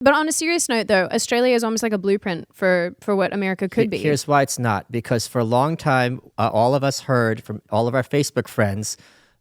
But on a serious note, though, Australia is almost like a blueprint for what America could be. Here's why it's not. Because for a long time, all of us heard from all of our Facebook friends,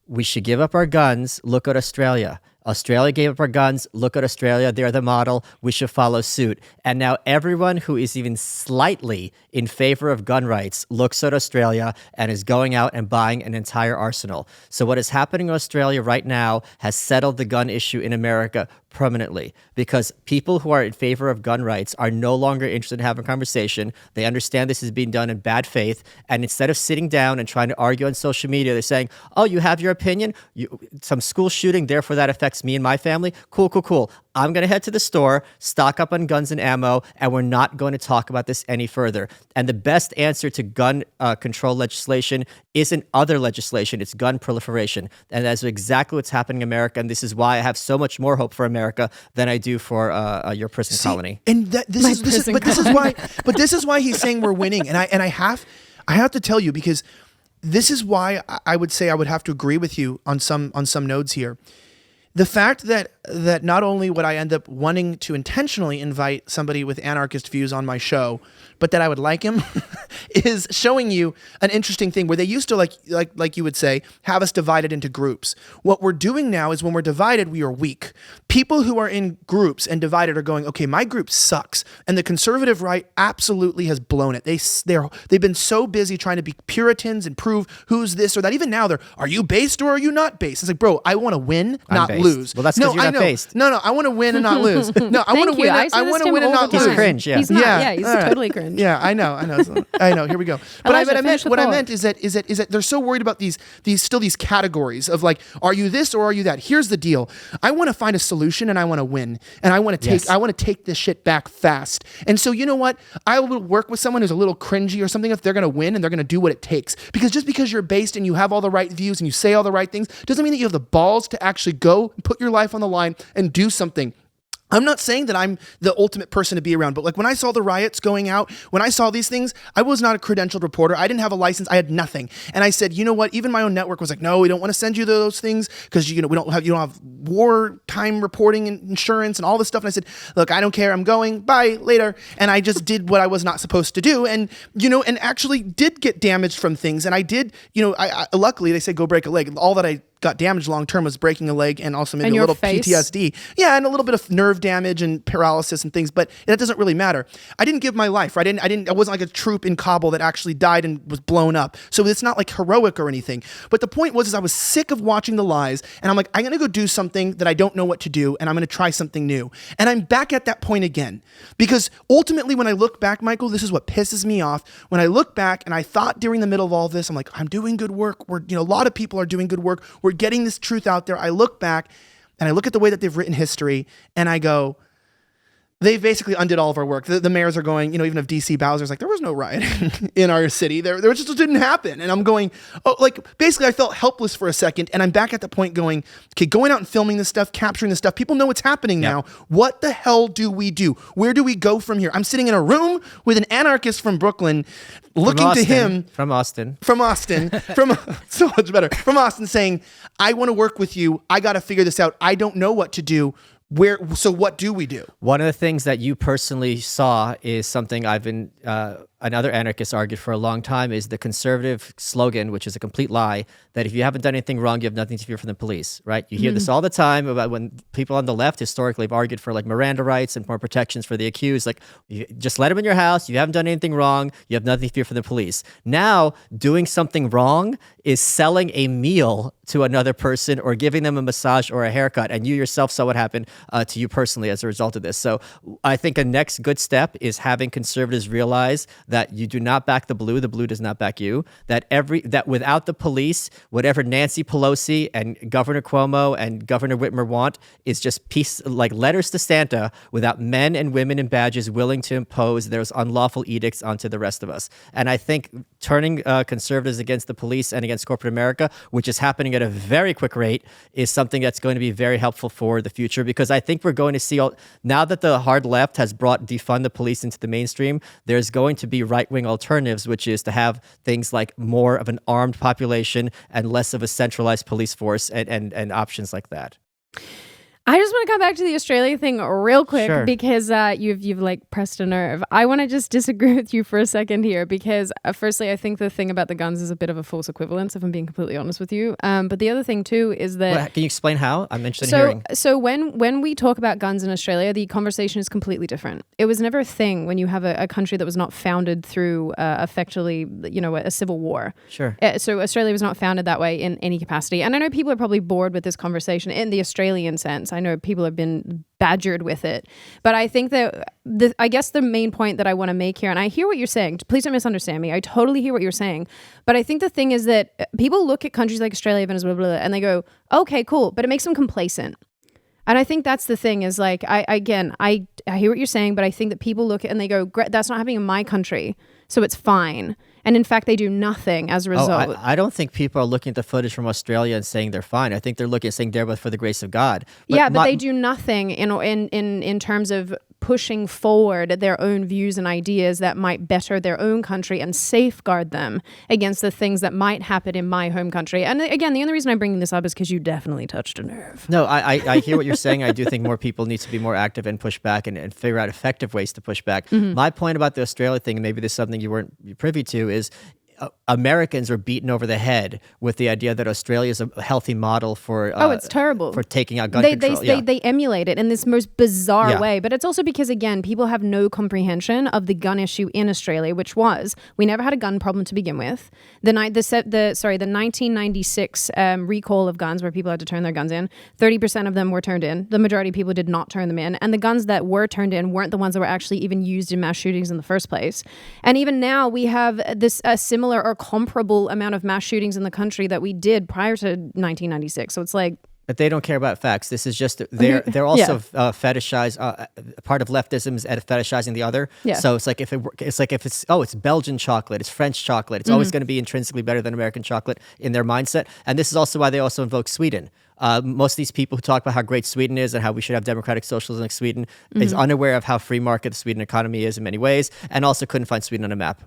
we should give up our guns. Look at Australia. Australia gave up our guns. Look at Australia. They're the model. We should follow suit. And now everyone who is even slightly in favor of gun rights looks at Australia and is going out and buying an entire arsenal. So what is happening in Australia right now has settled the gun issue in America permanently, because people who are in favor of gun rights are no longer interested in having a conversation. They understand this is being done in bad faith. And instead of sitting down and trying to argue on social media, they're saying, oh, you have your opinion? Some school shooting, therefore that affects me and my family. Cool. I'm going to head to the store, stock up on guns and ammo, and we're not going to talk about this any further. And the best answer to gun control legislation isn't other legislation, it's gun proliferation. And that's exactly what's happening in America. And this is why I have so much more hope for America than I do for your prison colony. And this is why he's saying we're winning. And I have to tell you, because this is why I would say I would have to agree with you on some nodes here. The fact that not only would I end up wanting to intentionally invite somebody with anarchist views on my show, but that I would like him is showing you an interesting thing where they used to, like you would say, have us divided into groups. What we're doing now is when we're divided, we are weak. People who are in groups and divided are going, okay, my group sucks. And the conservative right absolutely has blown it. They've been so busy trying to be Puritans and prove who's this or that. Even now are you based or are you not based? It's like, bro, I want to win, not lose. Well, that's because you're not based. No, I want to win and not lose. No, I want to win. I want to win and not lose. He's cringe. Yeah. He's not. Yeah, he's totally cringe. Yeah, I know. Here we go. But what I meant is that they're so worried about these categories of like, are you this or are you that? Here's the deal. I want to find a solution and I want to win. And I want to take this shit back fast. And so you know what? I will work with someone who's a little cringy or something if they're going to win and they're going to do what it takes. Because just because you're based and you have all the right views and you say all the right things doesn't mean that you have the balls to actually go and put your life on the line and do something. I'm not saying that I'm the ultimate person to be around, but like when I saw the riots going out, when I saw these things, I was not a credentialed reporter. I didn't have a license. I had nothing. And I said, you know what? Even my own network was like, no, we don't want to send you those things because you don't have wartime reporting and insurance and all this stuff. And I said, look, I don't care. I'm going. Bye, later. And I just did what I was not supposed to do. And, and actually did get damaged from things. And I did, I luckily they said, go break a leg. All that I got damaged long term was breaking a leg and also maybe a little PTSD. Yeah, and a little bit of nerve damage and paralysis and things, but that doesn't really matter. I didn't give my life, right? I wasn't like a troop in Kabul that actually died and was blown up. So it's not like heroic or anything. But the point was I was sick of watching the lies, and I'm like, I'm going to go do something that I don't know what to do, and I'm going to try something new. And I'm back at that point again. Because ultimately when I look back, Michael, this is what pisses me off. When I look back and I thought during the middle of all this, I'm like, I'm doing good work. A lot of people are doing good work. We're getting this truth out there. I look back and I look at the way that they've written history and I go, they basically undid all of our work. The mayors are going, even if DC Bowser's like, there was no rioting in our city. There just didn't happen. And I'm going, basically I felt helpless for a second. And I'm back at the point going, okay, going out and filming this stuff, capturing this stuff. People know what's happening now. What the hell do we do? Where do we go from here? I'm sitting in a room with an anarchist from Brooklyn looking to him. From Austin, so much better. From Austin saying, I want to work with you. I got to figure this out. I don't know what to do. So what do we do? One of the things that you personally saw is something I've been, another anarchist argued for a long time, is the conservative slogan, which is a complete lie, that if you haven't done anything wrong, you have nothing to fear from the police, right? You hear this all the time about when people on the left historically have argued for like Miranda rights and more protections for the accused. Like, you just let them in your house. You haven't done anything wrong. You have nothing to fear from the police. Now, doing something wrong is selling a meal to another person or giving them a massage or a haircut. And you yourself saw what happened to you personally as a result of this. So I think a next good step is having conservatives realize that you do not back the blue does not back you, that without the police, whatever Nancy Pelosi and Governor Cuomo and Governor Whitmer want is just like letters to Santa without men and women in badges willing to impose those unlawful edicts onto the rest of us. And I think turning conservatives against the police and against corporate America, which is happening at a very quick rate, is something that's going to be very helpful for the future, because I think we're going to see, now that the hard left has brought defund the police into the mainstream, there's going to be right-wing alternatives, which is to have things like more of an armed population and less of a centralized police force and options like that. I just want to come back to the Australia thing real quick Sure. because you've like pressed a nerve. I want to just disagree with you for a second here because firstly, I think the thing about the guns is a bit of a false equivalence, if I'm being completely honest with you. But the other thing too is that Well, can you explain how? I'm interested in hearing. So when we talk about guns in Australia, the conversation is completely different. It was never a thing when you have a country that was not founded through effectively, a civil war. Sure. So Australia was not founded that way in any capacity. And I know people are probably bored with this conversation in the Australian sense. I know people have been badgered with it. But I think that I guess the main point that I want to make here, and I hear what you're saying, please don't misunderstand me. I totally hear what you're saying. But I think the thing is that people look at countries like Australia, Venezuela, blah, blah, blah, and they go, okay, cool. But it makes them complacent. And I think that's the thing is like, I hear what you're saying, but I think that people look at and they go, that's not happening in my country, so it's fine. And in fact, they do nothing as a result. I don't think people are looking at the footage from Australia and saying they're fine. I think they're looking at saying there but for the grace of God. But they do nothing in terms of pushing forward their own views and ideas that might better their own country and safeguard them against the things that might happen in my home country. And again, the only reason I'm bringing this up is because you definitely touched a nerve. No, I hear what you're saying. I do think more people need to be more active and push back and figure out effective ways to push back. Mm-hmm. My point about the Australia thing, and maybe this is something you weren't privy to, is Americans are beaten over the head with the idea that Australia is a healthy model for it's terrible for taking out gun control. They emulate it in this most bizarre way, but it's also because again people have no comprehension of the gun issue in Australia, which was we never had a gun problem to begin with. The 1996 recall of guns where people had to turn their guns in, 30% of them were turned in. The majority of people did not turn them in, and the guns that were turned in weren't the ones that were actually even used in mass shootings in the first place. And even now we have this similar or comparable amount of mass shootings in the country that we did prior to 1996. So it's like, but they don't care about facts. This is just they're also fetishized. Part of leftism is fetishizing the other. Yeah. So it's like if it's Belgian chocolate, it's French chocolate. It's always going to be intrinsically better than American chocolate in their mindset. And this is also why they also invoke Sweden. Most of these people who talk about how great Sweden is and how we should have democratic socialism like Sweden is unaware of how free market the Sweden economy is in many ways, and also couldn't find Sweden on a map.